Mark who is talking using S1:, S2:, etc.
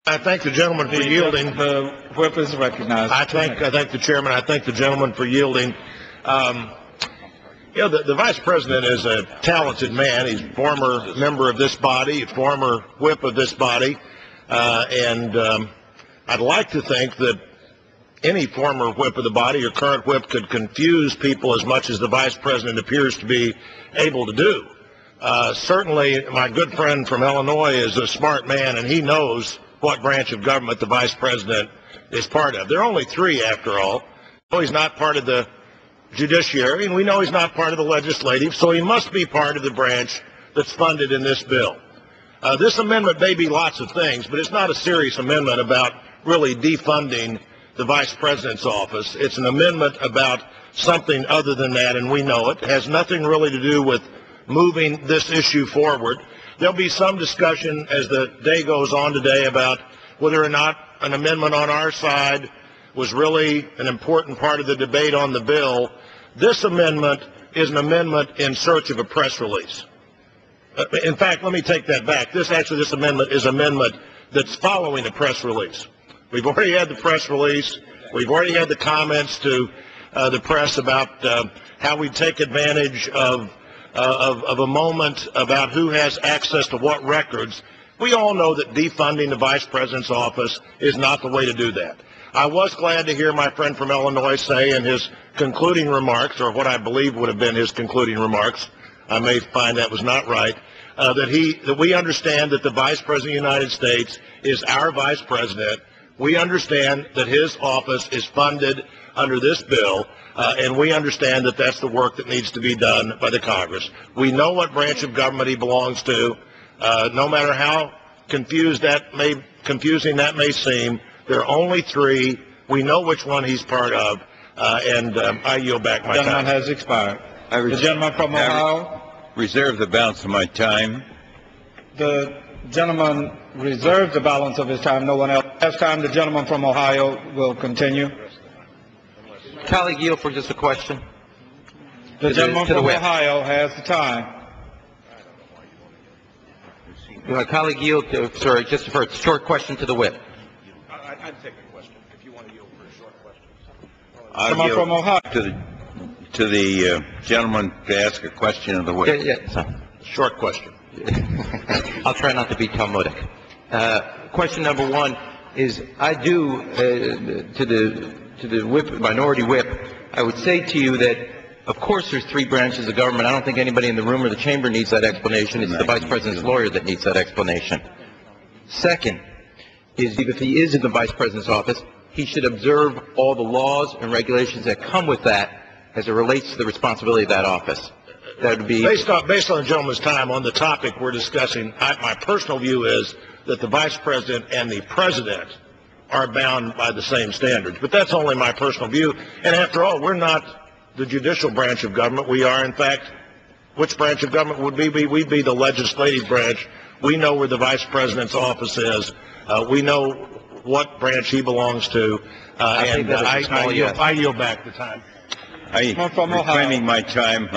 S1: I thank the gentleman for yielding.
S2: The whip is recognized.
S1: I thank the chairman. I thank the gentleman for yielding. The vice president is a talented man. He's a former member of this body, former whip of this body, and I'd like to think that any former whip of the body or current whip could confuse people as much as the vice president appears to be able to do. Certainly, my good friend from Illinois is a smart man, and he knows what branch of government the vice president is part of. There are only three, after all. We know he's not part of the judiciary, and we know he's not part of the legislative, so he must be part of the branch that's funded in this bill. This amendment may be lots of things, but it's not a serious amendment about really defunding the vice president's office. It's an amendment about something other than that, and we know it. It has nothing really to do with moving this issue forward. There'll be some discussion as the day goes on today about whether or not an amendment on our side was really an important part of the debate on the bill. This amendment is an amendment in search of a press release. In fact, let me take that back. This amendment is an amendment that's following a press release. We've already had the press release. We've already had the comments to the press about how we take advantage of a moment about who has access to what records. We all know that defunding the vice president's office is not the way to do that. I was glad to hear my friend from Illinois say in his concluding remarks, or what I believe would have been his concluding remarks, I may find that was not right, that we understand that the vice president of the United States is our vice president. We understand that his office is funded under this bill, and we understand that that's the work that needs to be done by the Congress. We know what branch of government he belongs to. No matter how confusing that may seem, there are only three. We know which one he's part of, and I yield back my time.
S2: The gentleman has expired. The gentleman from Ohio.
S3: Reserve the balance of my time.
S2: The gentleman reserved the balance of his time. No one else has time. The gentleman from Ohio will continue.
S4: Colleague, yield for just a question.
S2: The gentleman from Ohio has the time.
S4: Colleague, yield. Sorry, just for a short question to the whip.
S1: I'd take a question if you want to yield for a short question.
S2: Gentleman from Ohio.
S3: To the gentleman to ask a question of the whip.
S1: Short question.
S4: I'll try not to be Talmudic. Question number one is, I do to the whip, minority whip, I would say to you that, of course, there's three branches of government. I don't think anybody in the room or the chamber needs that explanation. It's the vice president's lawyer that needs that explanation. Second is, if he is in the vice president's office, he should observe all the laws and regulations that come with that as it relates to the responsibility of that office. That would be
S1: based on the gentleman's time on the topic we're discussing. My personal view is that the vice president and the president are bound by the same standards. But that's only my personal view. And after all, we're not the judicial branch of government. We are, in fact, which branch of government would we be? We'd be the legislative branch. We know where the vice president's office is. We know what branch he belongs to. I yield back the time.
S3: I'm reclaiming my time.